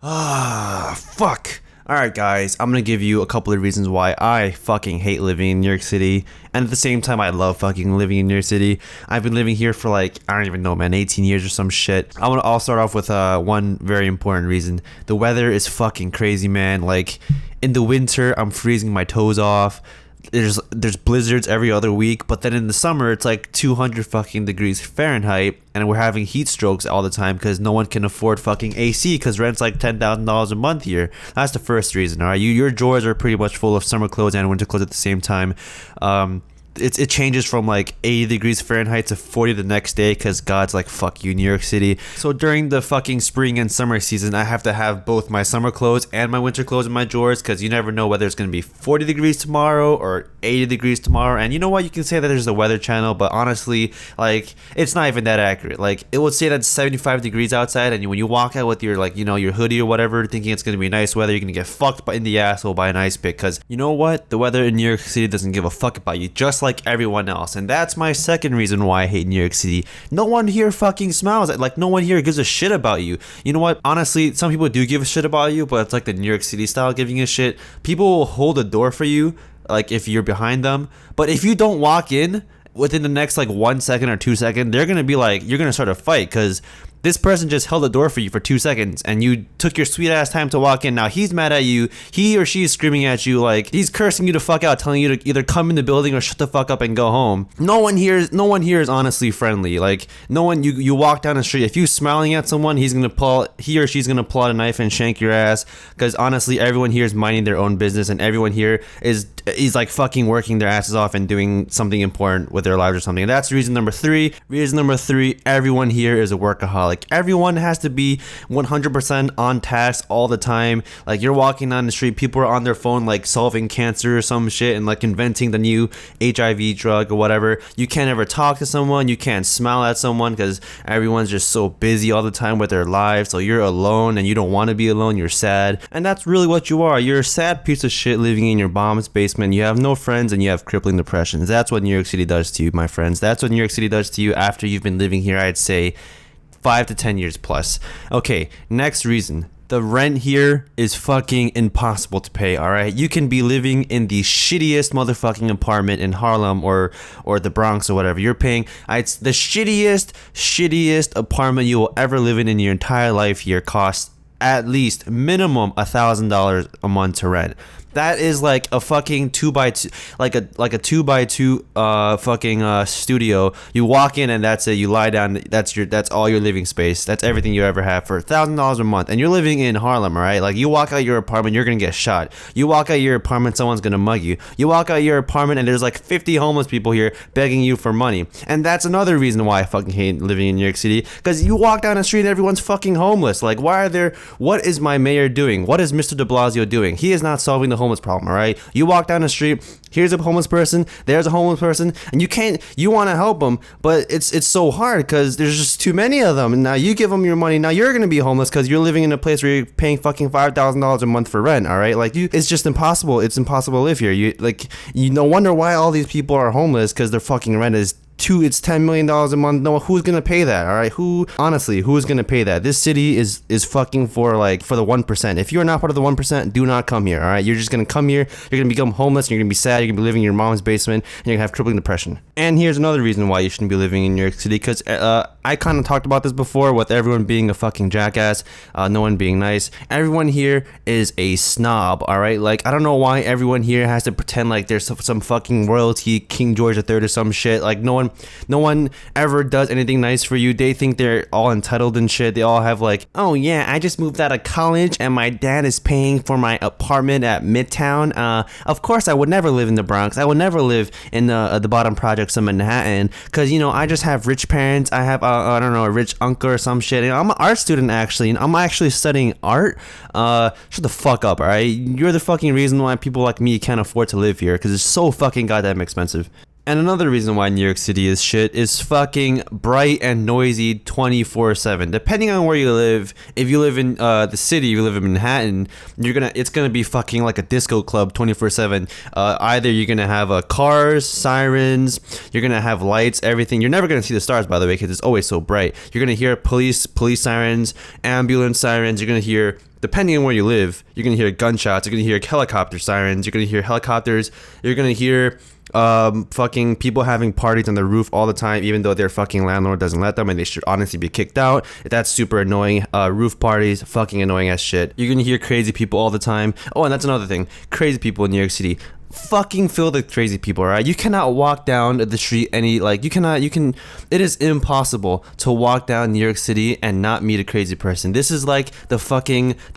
Fuck. Alright guys, I'm gonna give you a couple of reasons why I fucking hate living in New York City, and at the same time I love fucking living in New York City. I've been living here for like, I don't even know man, 18 years or some shit. I'll start off with one very important reason. The weather is fucking crazy, man. Like, in the winter, I'm freezing my toes off. There's blizzards every other week, but then in the summer it's like 200 fucking degrees Fahrenheit, and we're having heat strokes all the time because no one can afford fucking AC because rent's like $10,000 a month here. That's the first reason. All right, your drawers are pretty much full of summer clothes and winter clothes at the same time. It changes from like 80 degrees Fahrenheit to 40 the next day because God's like, fuck you, New York City. So during the fucking spring and summer season, I have to have both my summer clothes and my winter clothes in my drawers because you never know whether it's going to be 40 degrees tomorrow or 80 degrees tomorrow. And you know what? You can say that there's a weather channel, but honestly, like, it's not even that accurate. Like, it would say that it's 75 degrees outside, and when you walk out with your, like, you know, your hoodie or whatever, thinking it's going to be nice weather, you're going to get fucked in the asshole by an ice pick because you know what? The weather in New York City doesn't give a fuck about you, just like everyone else. And that's my second reason why I hate New York City. No one here fucking smiles. Like, no one here gives a shit about you. You know what? Honestly, some people do give a shit about you, but it's like the New York City style giving a shit. People will hold a door for you, like if you're behind them. But if you don't walk in within the next like 1 second or 2 seconds, they're gonna be like, you're gonna start a fight because this person just held the door for you for 2 seconds and you took your sweet ass time to walk in. Now he's mad at you. He or she is screaming at you, like he's cursing you to fuck out, telling you to either come in the building or shut the fuck up and go home. No one here is honestly friendly. Like, no one, you walk down the street, if you smiling at someone, he or she's gonna pull out a knife and shank your ass. Because honestly, everyone here is minding their own business and everyone here is like fucking working their asses off and doing something important with their lives or something. And that's reason number three. Reason number three, everyone here is a workaholic. Everyone has to be 100% on task all the time. Like, you're walking down the street, people are on their phone like solving cancer or some shit and like inventing the new HIV drug or whatever. You can't ever talk to someone, you can't smile at someone because everyone's just so busy all the time with their lives. So you're alone and you don't want to be alone, you're sad. And that's really what you are. You're a sad piece of shit living in your mom's basement. You have no friends and you have crippling depression. That's what New York City does to you, my friends. That's what New York City does to you after you've been living here, I'd say 5 to 10 years plus. Okay, next reason. The rent here is fucking impossible to pay, alright? You can be living in the shittiest motherfucking apartment in Harlem or the Bronx or whatever. You're paying, it's the shittiest apartment you will ever live in your entire life here costs at least minimum $1,000 a month to rent. That is like a fucking 2x2, like a 2x2 fucking studio. You walk in and that's it. You lie down. That's all your living space. That's everything you ever have for $1,000 a month. And you're living in Harlem, right? Like, you walk out your apartment, you're gonna get shot. You walk out your apartment, someone's gonna mug you. You walk out your apartment and there's like 50 homeless people here begging you for money. And that's another reason why I fucking hate living in New York City. Because you walk down the street and everyone's fucking homeless. Like, what is my mayor doing? What is Mr. de Blasio doing? He is not solving the homeless problem, all right? You walk down the street, here's a homeless person, there's a homeless person, and you want to help them, but it's so hard because there's just too many of them. And now you give them your money, now you're gonna be homeless because you're living in a place where you're paying fucking $5,000 a month for rent, all right? Like, it's just impossible. It's impossible to live here. You no wonder why all these people are homeless, because their fucking rent is it's $10 million a month. No, who's gonna pay that? All right, who's gonna pay that? This city is fucking for the 1%. If you're not part of the 1%, do not come here. All right, you're just gonna come here, you're gonna become homeless, you're gonna be sad, you're gonna be living in your mom's basement, and you're gonna have crippling depression. And here's another reason why you shouldn't be living in New York City, because I kind of talked about this before with everyone being a fucking jackass, no one being nice. Everyone here is a snob. All right, like, I don't know why everyone here has to pretend like there's some fucking royalty, King George III or some shit. Like, no one ever does anything nice for you. They think they're all entitled and shit. They all have like, oh yeah, I just moved out of college and my dad is paying for my apartment at Midtown. Of course I would never live in the Bronx. I would never live in the bottom projects of Manhattan because, you know, I just have rich parents. I have I don't know, a rich uncle or some shit. You know, I'm an art student actually, and I'm actually studying art. Shut the fuck up, alright? You're the fucking reason why people like me can't afford to live here because it's so fucking goddamn expensive. And another reason why New York City is shit is fucking bright and noisy 24/7. Depending on where you live, if you live in the city, you live in Manhattan, it's gonna be fucking like a disco club 24/7. Either you're gonna have cars, sirens, you're gonna have lights, everything. You're never gonna see the stars, by the way, because it's always so bright. You're gonna hear police sirens, ambulance sirens. You're gonna hear, depending on where you live, you're gonna hear gunshots. You're gonna hear helicopter sirens. You're gonna hear helicopters. You're gonna hear fucking people having parties on the roof all the time, even though their fucking landlord doesn't let them, and they should honestly be kicked out. That's super annoying. Roof parties, fucking annoying as shit. You're gonna hear crazy people all the time. Oh, and that's another thing. Crazy people in New York City. Fucking filled with crazy people, right? You cannot walk down the street it is impossible to walk down New York City and not meet a crazy person. This is like the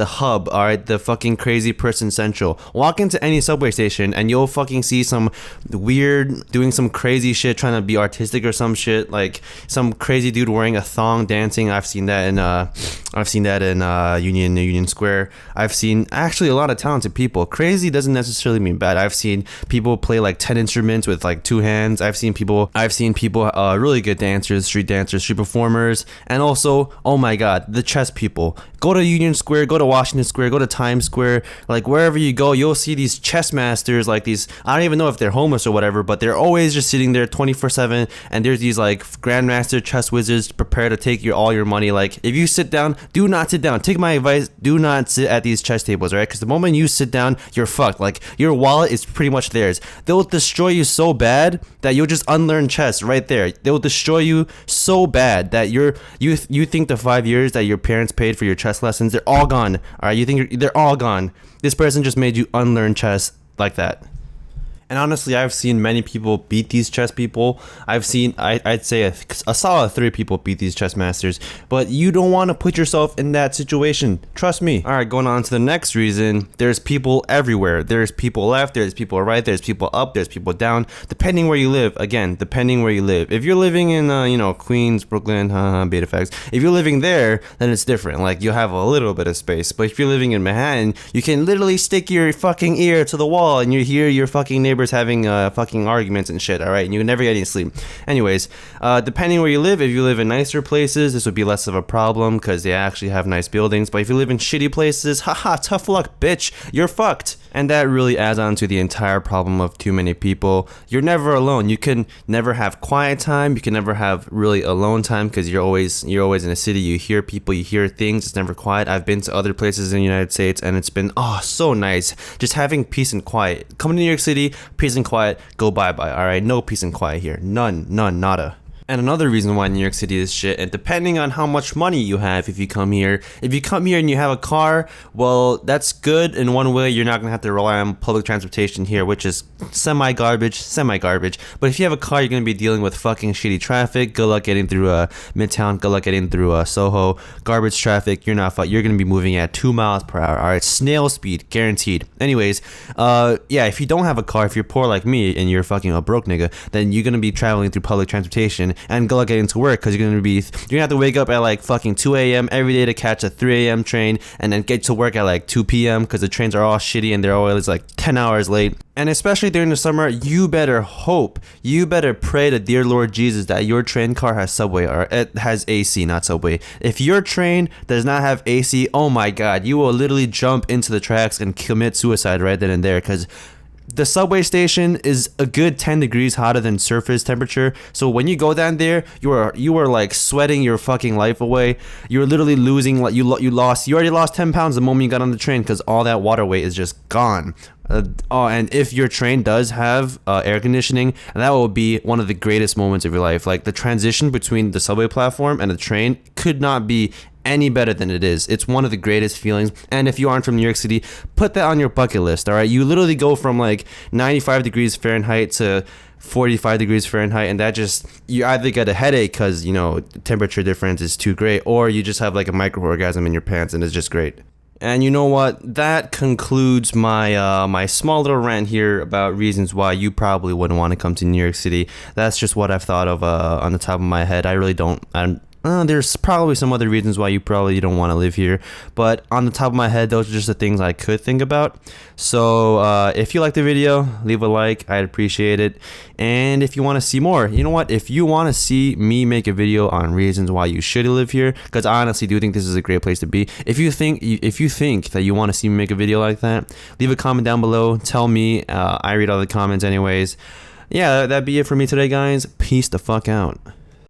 hub, all right? The fucking crazy person central. Walk into any subway station and you'll fucking see some weird doing some crazy shit, trying to be artistic or some shit, like some crazy dude wearing a thong dancing. I've seen that in Union Square. I've seen actually a lot of talented people. Crazy doesn't necessarily mean bad. I've seen people play like 10 instruments with like 2 hands. I've seen people really good dancers, street performers, and also, oh my god, the chess people. Go to Union Square, go to Washington Square, go to Times Square, like wherever you go, you'll see these chess masters, like these, I don't even know if they're homeless or whatever, but they're always just sitting there 24/7, and there's these like grandmaster chess wizards prepared to take all your money. Like, if you sit down, do not sit down. Take my advice, do not sit at these chess tables, right? Because the moment you sit down, you're fucked. Like, your wallet is pretty much theirs. They'll destroy you so bad that you'll just unlearn chess right there. They'll destroy you so bad that you think the 5 years that your parents paid for your chess lessons, they're all gone. All right, you think they're all gone. This person just made you unlearn chess like that. And honestly, I've seen many people beat these chess people. I'd say a solid 3 people beat these chess masters. But you don't want to put yourself in that situation. Trust me. All right, going on to the next reason. There's people everywhere. There's people left. There's people right. There's people up. There's people down. Depending where you live. Again, depending where you live. If you're living in, Queens, Brooklyn, beta facts. If you're living there, then it's different. Like, you have a little bit of space. But if you're living in Manhattan, you can literally stick your fucking ear to the wall and you hear your fucking neighbor having fucking arguments and shit, all right? And you never get any sleep. Anyways, depending where you live, if you live in nicer places, this would be less of a problem because they actually have nice buildings. But if you live in shitty places, haha, tough luck, bitch. You're fucked. And that really adds on to the entire problem of too many people. You're never alone. You can never have quiet time. You can never have really alone time because you're always in a city. You hear people, you hear things. It's never quiet. I've been to other places in the United States and it's been so nice just having peace and quiet. Coming to New York City, peace and quiet, go bye-bye. All right, no peace and quiet here. None, nada. And another reason why New York City is shit, and depending on how much money you have if you come here and you have a car, well, that's good in one way. You're not going to have to rely on public transportation here, which is semi-garbage. But if you have a car, you're going to be dealing with fucking shitty traffic. Good luck getting through Midtown. Good luck getting through Soho. Garbage traffic. You're going to be moving at 2 miles per hour. All right, snail speed, guaranteed. Anyways, if you don't have a car, if you're poor like me and you're fucking a broke nigga, then you're going to be traveling through public transportation. And good luck getting to work because you're gonna have to wake up at like fucking 2 a.m. every day to catch a 3 a.m. train and then get to work at like 2 p.m. because the trains are all shitty and they're always like 10 hours late. And especially during the summer, you better pray to dear Lord Jesus that your train car has subway, or it has AC, not subway. If your train does not have AC, oh my god, you will literally jump into the tracks and commit suicide right then and there because the subway station is a good 10 degrees hotter than surface temperature. So when you go down there, you are like sweating your fucking life away. You're literally losing, like you already lost 10 pounds the moment you got on the train because all that water weight is just gone. And if your train does have air conditioning, that will be one of the greatest moments of your life. Like, the transition between the subway platform and the train could not be any better than it is. It's one of the greatest feelings. And if you aren't from New York City, put that on your bucket list. All right, you literally go from like 95 degrees Fahrenheit to 45 degrees Fahrenheit, and that just, you either get a headache because temperature difference is too great, or you just have like a micro orgasm in your pants and it's just great. And you know what? That concludes my my small little rant here about reasons why you probably wouldn't want to come to New York City. That's just what I've thought of on the top of my head. I really don't. There's probably some other reasons why you probably don't want to live here, but on the top of my head, those are just the things I could think about. So if you like the video, leave a like. I'd appreciate it. And if you want to see more, you know what? If you want to see me make a video on reasons why you should live here, because I honestly do think this is a great place to be. If you think that you want to see me make a video like that, leave a comment down below. Tell me. I read all the comments anyways. Yeah, that'd be it for me today, guys. Peace the fuck out.